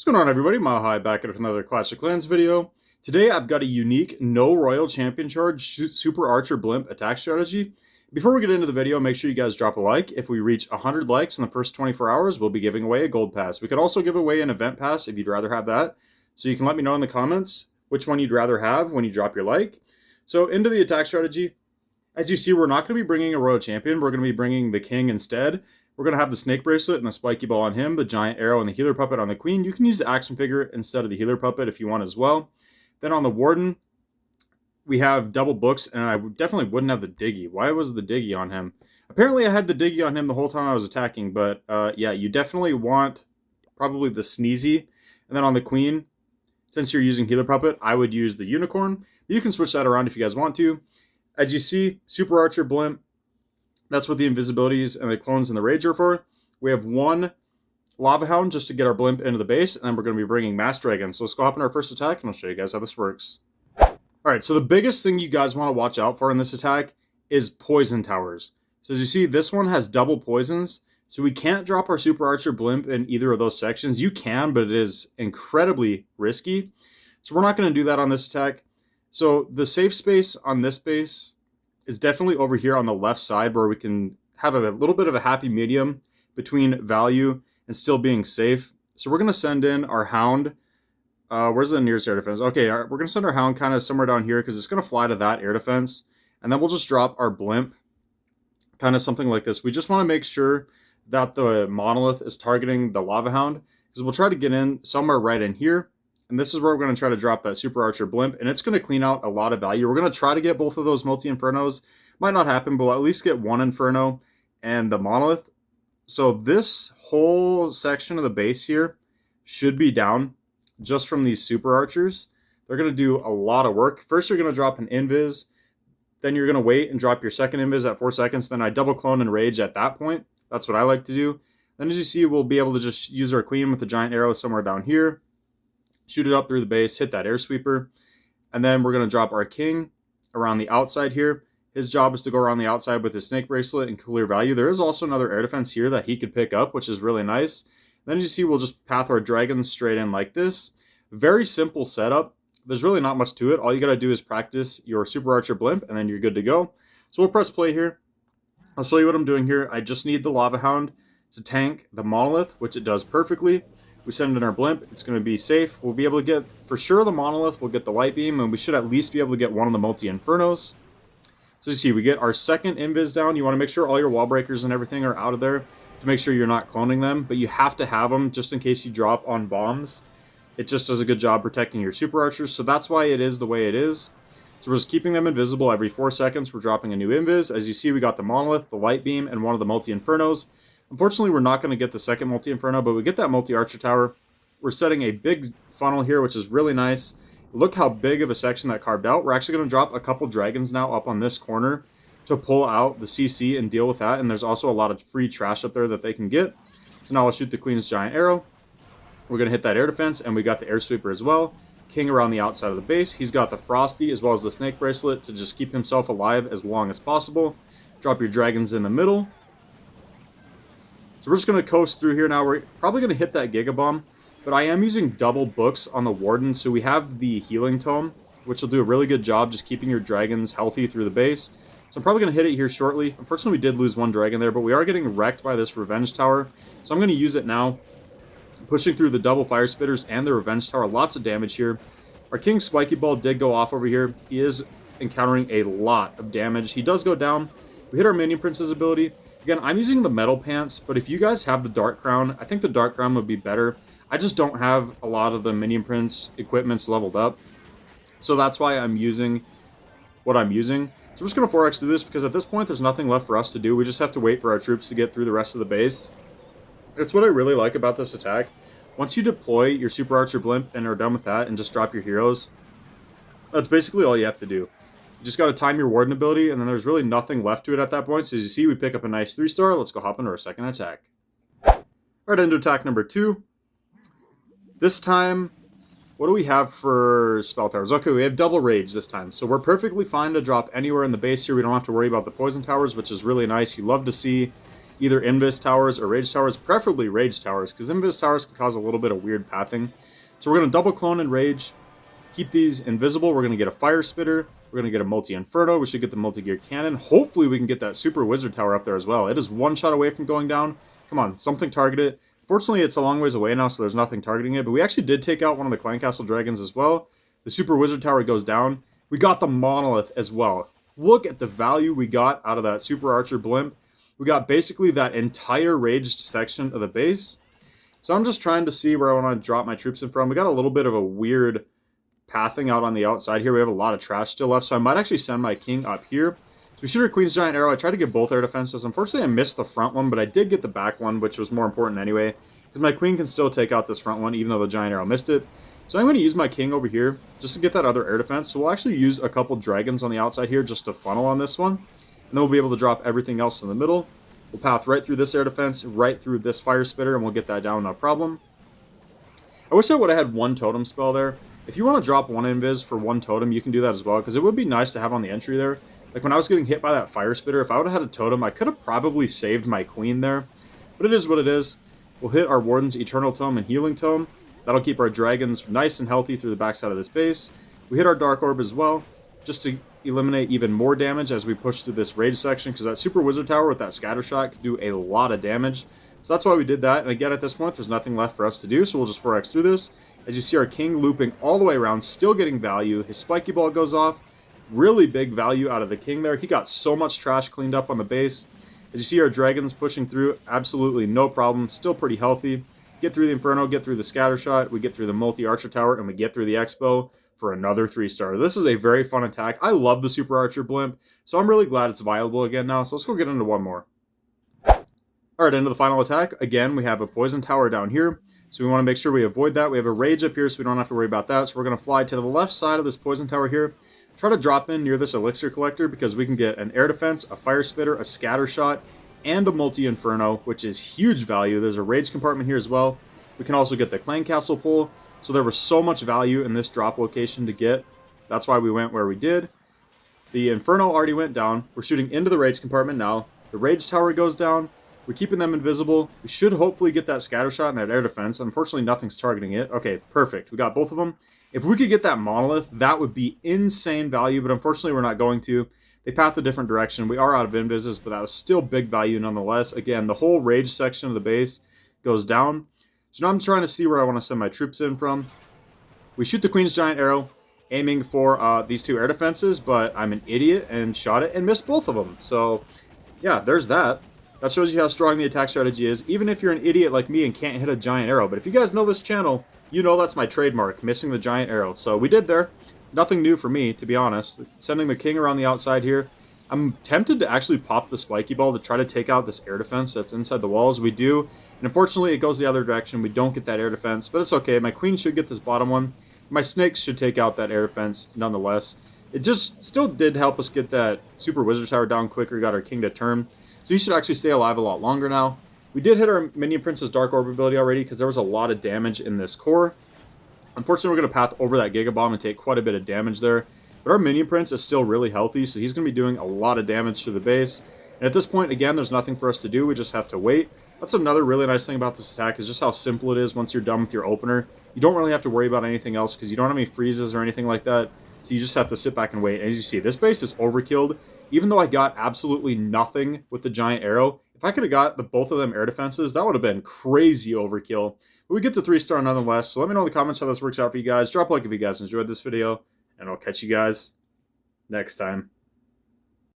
What's going on, everybody? MileHigh back at another Clash of Clans video. Today I've got a unique no royal champion charge Super Archer Blimp attack strategy. Before we get into the video, make sure you guys drop a like. If we reach 100 likes in the first 24 hours, we'll be giving away a gold pass. We could also give away an event pass if you'd rather have that. So you can let me know in the comments which one you'd rather have when you drop your like. So into the attack strategy. As you see, we're not going to be bringing a royal champion. We're going to be bringing the king instead. We're going to have the snake bracelet and the spiky ball on him, the giant arrow and the healer puppet on the queen. You can use the action figure instead of the healer puppet if you want as well. Then on the warden, we have double books, and I definitely wouldn't have the diggy. Why was the diggy on him? Apparently I had the diggy on him the whole time I was attacking, but yeah, you definitely want probably the sneezy. And then on the queen, since you're using healer puppet, I would use the unicorn. You can switch that around if you guys want to. As you see, Super Archer Blimp, that's what the invisibilities and the clones and the rage are for. We have one lava hound just to get our blimp into the base, and then we're going to be bringing mass dragon. So let's go hop in our first attack, and I'll show you guys how this works. Alright, so the biggest thing you guys want to watch out for in this attack is poison towers. So as you see, this one has double poisons, so we can't drop our Super Archer Blimp in either of those sections. You can, but it is incredibly risky. So we're not going to do that on this attack. So the safe space on this base is definitely over here on the left side, where we can have a little bit of a happy medium between value and still being safe. So we're going to send in our hound. Where's the nearest air defense? Okay, we're going to send our hound kind of somewhere down here because it's going to fly to that air defense. And then we'll just drop our blimp, kind of something like this. We just want to make sure that the monolith is targeting the lava hound, because we'll try to get in somewhere right in here. And this is where we're going to try to drop that Super Archer Blimp, and it's going to clean out a lot of value. We're going to try to get both of those multi-infernos. Might not happen, but we'll at least get one inferno and the monolith. So this whole section of the base here should be down just from these Super Archers. They're going to do a lot of work. First, you're going to drop an invis. Then you're going to wait and drop your second invis at 4 seconds. Then I double clone and rage at that point. That's what I like to do. Then as you see, we'll be able to just use our queen with the giant arrow somewhere down here. Shoot it up through the base, hit that air sweeper, and then we're going to drop our king around the outside here. His job is to go around the outside with his snake bracelet and clear value. There is also another air defense here that he could pick up, which is really nice. Then as you see, we'll just path our dragons straight in like this. Very simple setup. There's really not much to it. All you got to do is practice your Super Archer Blimp, and then you're good to go. So we'll press play here. I'll show you what I'm doing here. I just need the lava hound to tank the monolith, which it does perfectly. We send in our blimp, it's going to be safe. We'll be able to get, for sure, the monolith, we'll get the light beam, and we should at least be able to get one of the multi-infernos. So you see, we get our second invis down. You want to make sure all your wall breakers and everything are out of there to make sure you're not cloning them, but you have to have them just in case you drop on bombs. It just does a good job protecting your Super Archers, so that's why it is the way it is. So we're just keeping them invisible every 4 seconds. We're dropping a new invis. As you see, we got the monolith, the light beam, and one of the multi-infernos. Unfortunately, we're not going to get the second multi-inferno, but we get that multi-archer tower. We're setting a big funnel here, which is really nice. Look how big of a section that carved out. We're actually going to drop a couple dragons now up on this corner to pull out the CC and deal with that. And there's also a lot of free trash up there that they can get. So now I'll shoot the queen's giant arrow. We're going to hit that air defense, and we got the air sweeper as well. King around the outside of the base. He's got the frosty as well as the snake bracelet to just keep himself alive as long as possible. Drop your dragons in the middle. So we're just going to coast through here now. We're probably going to hit that Giga Bomb, but I am using double books on the Warden, so we have the Healing Tome, which will do a really good job just keeping your dragons healthy through the base. So I'm probably going to hit it here shortly. Unfortunately, we did lose one dragon there, but we are getting wrecked by this Revenge Tower, so I'm going to use it now. Pushing through the double Fire Spitters and the Revenge Tower. Lots of damage here. Our King's Spiky Ball did go off over here. He is encountering a lot of damage. He does go down. We hit our Minion Prince's ability. Again, I'm using the Metal Pants, but if you guys have the Dark Crown, I think the Dark Crown would be better. I just don't have a lot of the Minion Prince equipments leveled up. So that's why I'm using what I'm using. So we're just going to 4x through this, because at this point there's nothing left for us to do. We just have to wait for our troops to get through the rest of the base. That's what I really like about this attack. Once you deploy your Super Archer Blimp and are done with that and just drop your heroes, that's basically all you have to do. You just got to time your Warden ability, and then there's really nothing left to it at that point. So as you see, we pick up a nice 3-star. Let's go hop into our second attack. Alright, into attack number 2. This time, what do we have for spell towers? Okay, we have double rage this time. So we're perfectly fine to drop anywhere in the base here. We don't have to worry about the poison towers, which is really nice. You love to see either Invis towers or Rage towers, preferably Rage towers, because Invis towers can cause a little bit of weird pathing. So we're going to double clone and Rage, keep these invisible. We're going to get a Fire Spitter, we're going to get a Multi-Inferno, we should get the Multi-Gear Cannon. Hopefully we can get that Super Wizard Tower up there as well. It is one shot away from going down. Come on, something target it. Fortunately, it's a long ways away now, so there's nothing targeting it, but we actually did take out one of the Clan Castle Dragons as well. The Super Wizard Tower goes down. We got the Monolith as well. Look at the value we got out of that Super Archer Blimp. We got basically that entire raged section of the base. So I'm just trying to see where I want to drop my troops in from. We got a little bit of a weird pathing out on the outside here. We have a lot of trash still left, so I might actually send my king up here. So we shoot our Queen's Giant Arrow. I tried to get both air defenses. Unfortunately, I missed the front one, but I did get the back one, which was more important anyway, because my Queen can still take out this front one, even though the Giant Arrow missed it. So I'm going to use my king over here just to get that other air defense. So we'll actually use a couple dragons on the outside here just to funnel on this one. And then we'll be able to drop everything else in the middle. We'll path right through this air defense, right through this fire spitter, and we'll get that down, no problem. I wish I would have had one totem spell there. If you want to drop one invis for one totem, you can do that as well, because it would be nice to have on the entry there. Like when I was getting hit by that fire spitter, if I would have had a totem, I could have probably saved my queen there. But it is what it is. We'll hit our Warden's Eternal Tome and Healing Tome. That'll keep our dragons nice and healthy through the backside of this base. We hit our Dark Orb as well, just to eliminate even more damage as we push through this rage section, because that Super Wizard Tower with that Scatter Shot could do a lot of damage. So that's why we did that, and again at this point there's nothing left for us to do, so we'll just 4x through this. As you see our king looping all the way around, still getting value. His Spiky Ball goes off. Really big value out of the king there. He got so much trash cleaned up on the base. As you see our dragons pushing through, absolutely no problem, still pretty healthy. Get through the Inferno, get through the Scatter Shot, we get through the Multi-Archer Tower, and we get through the Expo for another 3-star. This is a very fun attack. I love the Super Archer Blimp, so I'm really glad it's viable again now, so let's go get into one more. Alright, into the final attack. Again, we have a Poison Tower down here, so we want to make sure we avoid that. We have a Rage up here, so we don't have to worry about that, so we're going to fly to the left side of this Poison Tower here. Try to drop in near this Elixir Collector, because we can get an Air Defense, a Fire Spitter, a Scatter Shot, and a Multi-Inferno, which is huge value. There's a Rage compartment here as well. We can also get the Clan Castle pull. So there was so much value in this drop location to get. That's why we went where we did. The Inferno already went down. We're shooting into the Rage compartment now. The Rage Tower goes down. We're keeping them invisible. We should hopefully get that Scatter Shot and that Air Defense. Unfortunately, nothing's targeting it. Okay, perfect. We got both of them. If we could get that Monolith, that would be insane value, but unfortunately we're not going to. They path a different direction. We are out of invises, but that was still big value nonetheless. Again, the whole Rage section of the base goes down. So now I'm trying to see where I want to send my troops in from. We shoot the Queen's Giant Arrow, aiming for these two air defenses, but I'm an idiot and shot it and missed both of them. So, yeah, there's that. That shows you how strong the attack strategy is, even if you're an idiot like me and can't hit a giant arrow. But if you guys know this channel, you know that's my trademark, missing the giant arrow. So we did there. Nothing new for me, to be honest. Sending the king around the outside here. I'm tempted to actually pop the Spiky Ball to try to take out this air defense that's inside the walls. We do, and unfortunately it goes the other direction. We don't get that air defense, but it's okay. My queen should get this bottom one. My snakes should take out that air defense nonetheless. It just still did help us get that Super Wizard Tower down quicker, got our king to turn. So he should actually stay alive a lot longer now. We did hit our Minion Prince's Dark Orb ability already because there was a lot of damage in this core. Unfortunately, we're going to path over that Giga Bomb and take quite a bit of damage there. But our Minion Prince is still really healthy, so he's going to be doing a lot of damage to the base. And at this point, again, there's nothing for us to do. We just have to wait. That's another really nice thing about this attack, is just how simple it is once you're done with your opener. You don't really have to worry about anything else because you don't have any freezes or anything like that. So you just have to sit back and wait. And as you see, this base is overkilled. Even though I got absolutely nothing with the Giant Arrow, if I could have got both of them air defenses, that would have been crazy overkill. But we get the 3-star nonetheless. So let me know in the comments how this works out for you guys. Drop a like if you guys enjoyed this video, and I'll catch you guys next time.